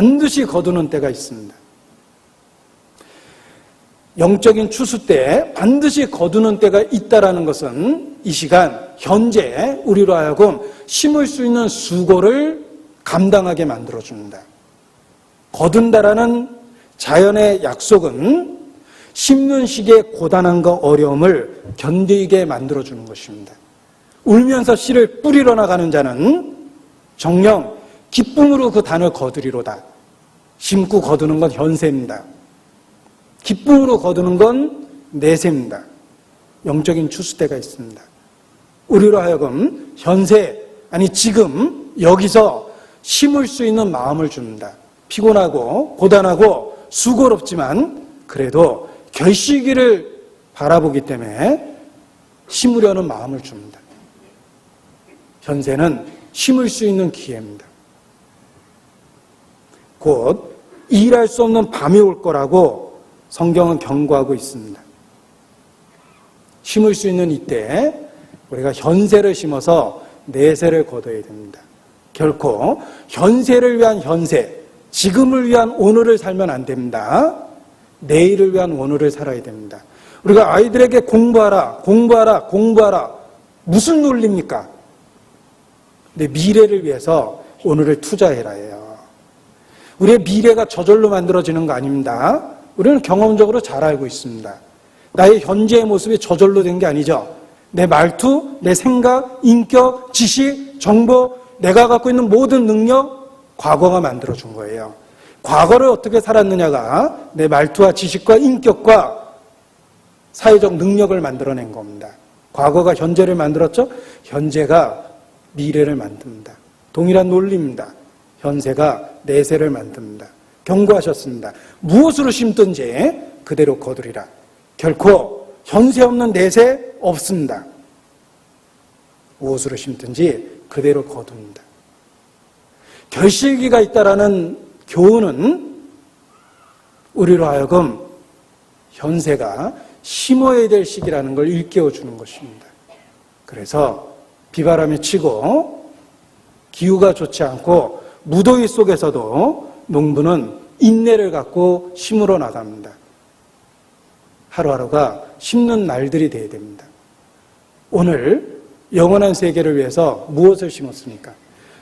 반드시 거두는 때가 있습니다. 영적인 추수 때 반드시 거두는 때가 있다는 것은 이 시간 현재 우리로 하여금 심을 수 있는 수고를 감당하게 만들어줍니다. 거둔다라는 자연의 약속은 심는 시기의 고단함과 어려움을 견디게 만들어주는 것입니다. 울면서 씨를 뿌리러 나가는 자는 정녕 기쁨으로 그 단을 거두리로다. 심고 거두는 건 현세입니다. 기쁨으로 거두는 건 내세입니다. 영적인 추수 때가 있습니다. 우리로 하여금 현세, 아니 지금 여기서 심을 수 있는 마음을 줍니다. 피곤하고 고단하고 수고롭지만 그래도 결실기를 바라보기 때문에 심으려는 마음을 줍니다. 현세는 심을 수 있는 기회입니다. 곧 일할 수 없는 밤이 올 거라고 성경은 경고하고 있습니다. 심을 수 있는 이때 우리가 현세를 심어서 내세를 거둬야 됩니다. 결코 현세를 위한 현세, 지금을 위한 오늘을 살면 안 됩니다. 내일을 위한 오늘을 살아야 됩니다. 우리가 아이들에게 공부하라, 공부하라, 공부하라. 무슨 논리입니까? 내 미래를 위해서 오늘을 투자해라예요. 우리의 미래가 저절로 만들어지는 거 아닙니다. 우리는 경험적으로 잘 알고 있습니다. 나의 현재의 모습이 저절로 된 게 아니죠. 내 말투, 내 생각, 인격, 지식, 정보, 내가 갖고 있는 모든 능력, 과거가 만들어준 거예요. 과거를 어떻게 살았느냐가 내 말투와 지식과 인격과 사회적 능력을 만들어낸 겁니다. 과거가 현재를 만들었죠? 현재가 미래를 만듭니다. 동일한 논리입니다. 현세가 내세를 만듭니다. 경고하셨습니다. 무엇으로 심든지 그대로 거두리라. 결코 현세 없는 내세 없습니다. 무엇으로 심든지 그대로 거둡니다. 결실기가 있다라는 교훈은 우리로 하여금 현세가 심어야 될 시기라는 걸 일깨워 주는 것입니다. 그래서 비바람이 치고 기후가 좋지 않고 무더위 속에서도 농부는 인내를 갖고 심으러 나갑니다. 하루하루가 심는 날들이 되어야 됩니다. 오늘 영원한 세계를 위해서 무엇을 심었습니까?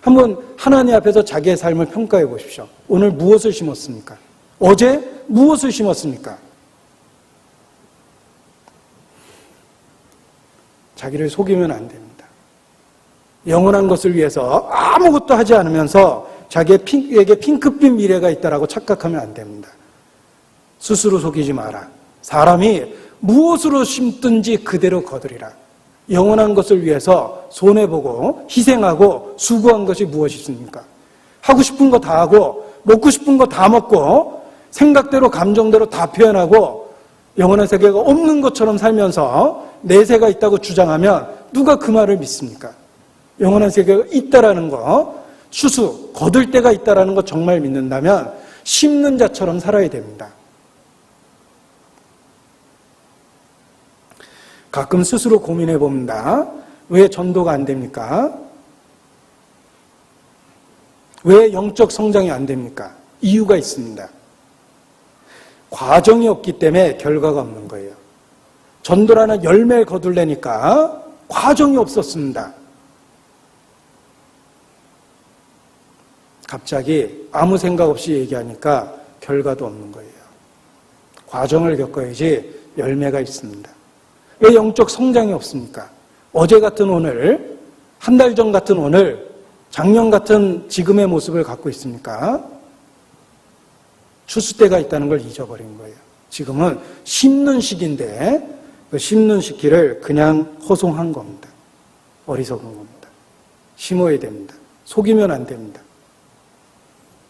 한번 하나님 앞에서 자기의 삶을 평가해 보십시오. 오늘 무엇을 심었습니까? 어제 무엇을 심었습니까? 자기를 속이면 안 됩니다. 영원한 것을 위해서 아무것도 하지 않으면서 자기에게 핑크빛 미래가 있다라고 착각하면 안 됩니다. 스스로 속이지 마라. 사람이 무엇으로 심든지 그대로 거두리라. 영원한 것을 위해서 손해보고 희생하고 수고한 것이 무엇이 있습니까? 하고 싶은 거 다 하고 먹고 싶은 거 다 먹고 생각대로 감정대로 다 표현하고 영원한 세계가 없는 것처럼 살면서 내세가 있다고 주장하면 누가 그 말을 믿습니까? 영원한 세계가 있다라는 거, 추수, 거둘 때가 있다라는 거 정말 믿는다면 심는 자처럼 살아야 됩니다. 가끔 스스로 고민해 봅니다. 왜 전도가 안 됩니까? 왜 영적 성장이 안 됩니까? 이유가 있습니다. 과정이 없기 때문에 결과가 없는 거예요. 전도라는 열매를 거둘래니까 과정이 없었습니다. 갑자기 아무 생각 없이 얘기하니까 결과도 없는 거예요. 과정을 겪어야지 열매가 있습니다. 왜 영적 성장이 없습니까? 어제 같은 오늘, 한 달 전 같은 오늘, 작년 같은 지금의 모습을 갖고 있습니까? 추수 때가 있다는 걸 잊어버린 거예요. 지금은 심는 시기인데 그 심는 시기를 그냥 허송한 겁니다. 어리석은 겁니다. 심어야 됩니다. 속이면 안 됩니다.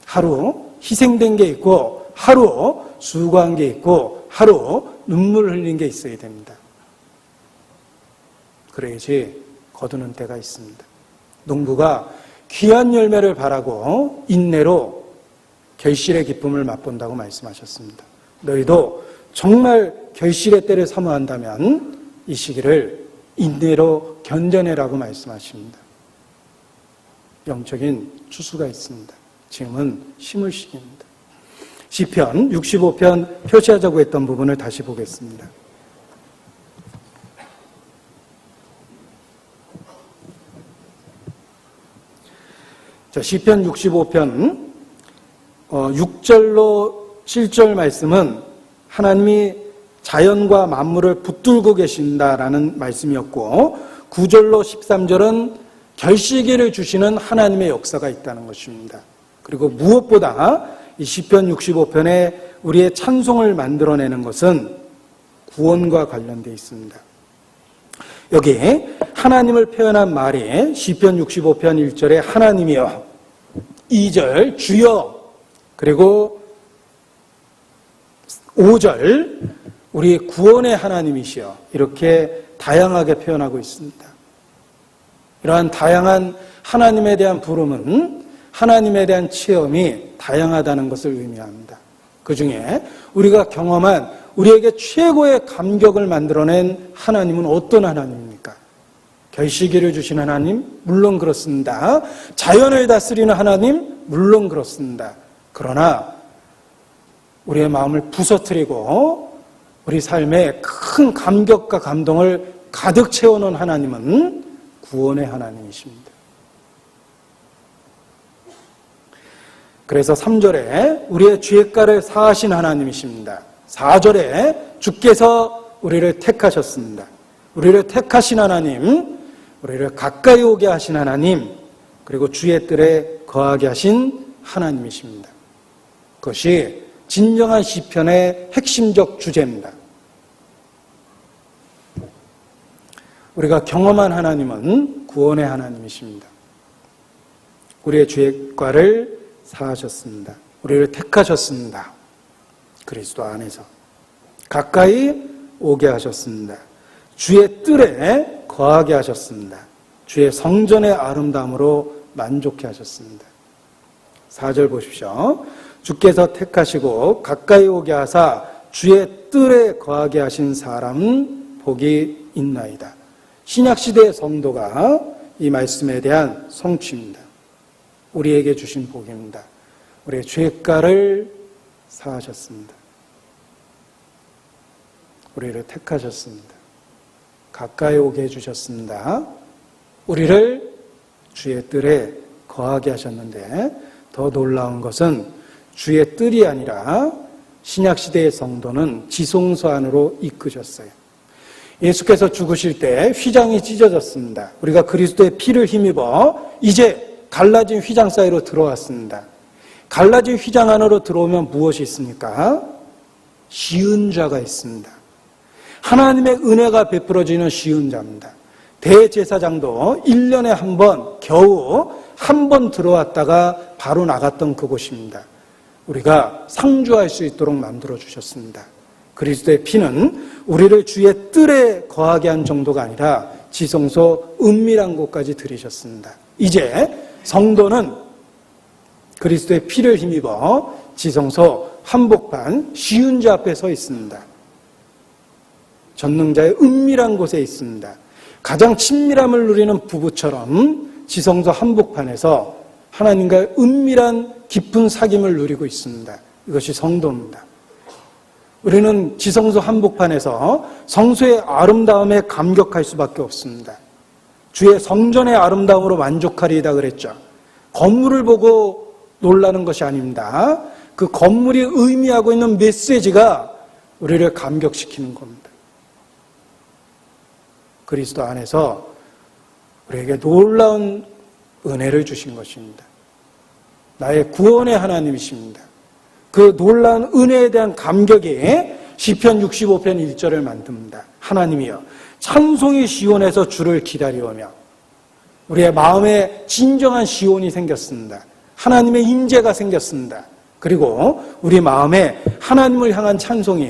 하루 희생된 게 있고 하루 수고한 게 있고 하루 눈물 흘린 게 있어야 됩니다. 그래야지 거두는 때가 있습니다. 농부가 귀한 열매를 바라고 인내로 결실의 기쁨을 맛본다고 말씀하셨습니다. 너희도 정말 결실의 때를 사모한다면 이 시기를 인내로 견뎌내라고 말씀하십니다. 영적인 추수가 있습니다. 지금은 심을 시기입니다. 시편 65편 표시하자고 했던 부분을 다시 보겠습니다. 자, 시편 65편 6절로 7절 말씀은 하나님이 자연과 만물을 붙들고 계신다라는 말씀이었고, 9절로 13절은 결시기를 주시는 하나님의 역사가 있다는 것입니다. 그리고 무엇보다 이 시편 65편에 우리의 찬송을 만들어내는 것은 구원과 관련되어 있습니다. 여기 하나님을 표현한 말이 시편 65편 1절에 하나님이여, 2절 주여, 그리고 5절 우리 구원의 하나님이시여, 이렇게 다양하게 표현하고 있습니다. 이러한 다양한 하나님에 대한 부름은 하나님에 대한 체험이 다양하다는 것을 의미합니다. 그 중에 우리가 경험한 우리에게 최고의 감격을 만들어낸 하나님은 어떤 하나님입니까? 결시기를 주신 하나님? 물론 그렇습니다. 자연을 다스리는 하나님? 물론 그렇습니다. 그러나 우리의 마음을 부서뜨리고 우리 삶에 큰 감격과 감동을 가득 채워놓은 하나님은 구원의 하나님이십니다. 그래서 3절에 우리의 죄가를 사하신 하나님이십니다. 4절에 주께서 우리를 택하셨습니다. 우리를 택하신 하나님, 우리를 가까이 오게 하신 하나님, 그리고 주의 뜰에 거하게 하신 하나님이십니다. 그것이 진정한 시편의 핵심적 주제입니다. 우리가 경험한 하나님은 구원의 하나님이십니다. 우리의 죄과를 사하셨습니다. 우리를 택하셨습니다. 그리스도 안에서 가까이 오게 하셨습니다. 주의 뜰에 거하게 하셨습니다. 주의 성전의 아름다움으로 만족해 하셨습니다. 4절 보십시오. 주께서 택하시고 가까이 오게 하사 주의 뜰에 거하게 하신 사람은 복이 있나이다. 신약시대의 성도가 이 말씀에 대한 성취입니다. 우리에게 주신 복입니다. 우리의 죄가를 사하셨습니다. 우리를 택하셨습니다. 가까이 오게 해주셨습니다. 우리를 주의 뜰에 거하게 하셨는데, 더 놀라운 것은 주의 뜰이 아니라 신약시대의 성도는 지성소 안으로 이끄셨어요. 예수께서 죽으실 때 휘장이 찢어졌습니다. 우리가 그리스도의 피를 힘입어 이제 갈라진 휘장 사이로 들어왔습니다. 갈라진 휘장 안으로 들어오면 무엇이 있습니까? 쉬운 자가 있습니다. 하나님의 은혜가 베풀어지는 쉬운 자입니다. 대제사장도 1년에 한 번, 겨우 한 번 들어왔다가 바로 나갔던 그곳입니다. 우리가 상주할 수 있도록 만들어 주셨습니다. 그리스도의 피는 우리를 주의 뜰에 거하게 한 정도가 아니라 지성소 은밀한 곳까지 들이셨습니다. 이제 성도는 그리스도의 피를 힘입어 지성소 한복판 쉬운 자 앞에 서 있습니다. 전능자의 은밀한 곳에 있습니다. 가장 친밀함을 누리는 부부처럼 지성소 한복판에서 하나님과의 은밀한 깊은 사귐을 누리고 있습니다. 이것이 성도입니다. 우리는 지성소 한복판에서 성소의 아름다움에 감격할 수밖에 없습니다. 주의 성전의 아름다움으로 만족하리이다 그랬죠. 건물을 보고 놀라는 것이 아닙니다. 그 건물이 의미하고 있는 메시지가 우리를 감격시키는 겁니다. 그리스도 안에서 우리에게 놀라운 은혜를 주신 것입니다. 나의 구원의 하나님이십니다. 그 놀라운 은혜에 대한 감격이 시편 65편 1절을 만듭니다. 하나님이여, 찬송이 시온에서 주를 기다리오며. 우리의 마음에 진정한 시온이 생겼습니다. 하나님의 임재가 생겼습니다. 그리고 우리 마음에 하나님을 향한 찬송이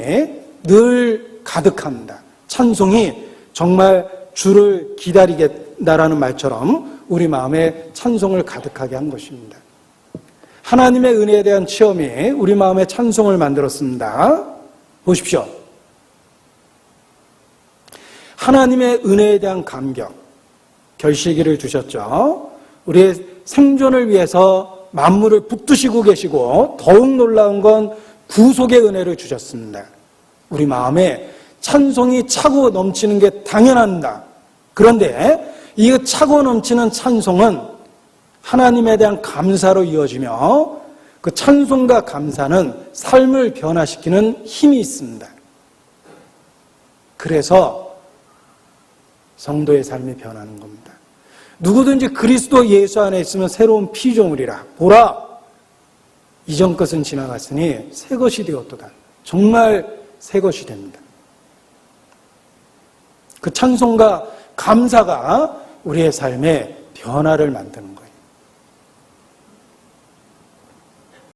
늘 가득합니다. 찬송이 정말 주를 기다리겠다라는 말처럼 우리 마음에 찬송을 가득하게 한 것입니다. 하나님의 은혜에 대한 체험이 우리 마음에 찬송을 만들었습니다. 보십시오. 하나님의 은혜에 대한 감격, 결시기를 주셨죠. 우리의 생존을 위해서 만물을 붙드시고 계시고 더욱 놀라운 건 구속의 은혜를 주셨습니다. 우리 마음에 찬송이 차고 넘치는 게 당연합니다. 그런데 이 차고 넘치는 찬송은 하나님에 대한 감사로 이어지며 그 찬송과 감사는 삶을 변화시키는 힘이 있습니다. 그래서 성도의 삶이 변하는 겁니다. 누구든지 그리스도 예수 안에 있으면 새로운 피조물이라. 보라, 이전 것은 지나갔으니 새 것이 되었도다. 정말 새 것이 됩니다. 그 찬송과 감사가 우리의 삶에 변화를 만드는 거예요.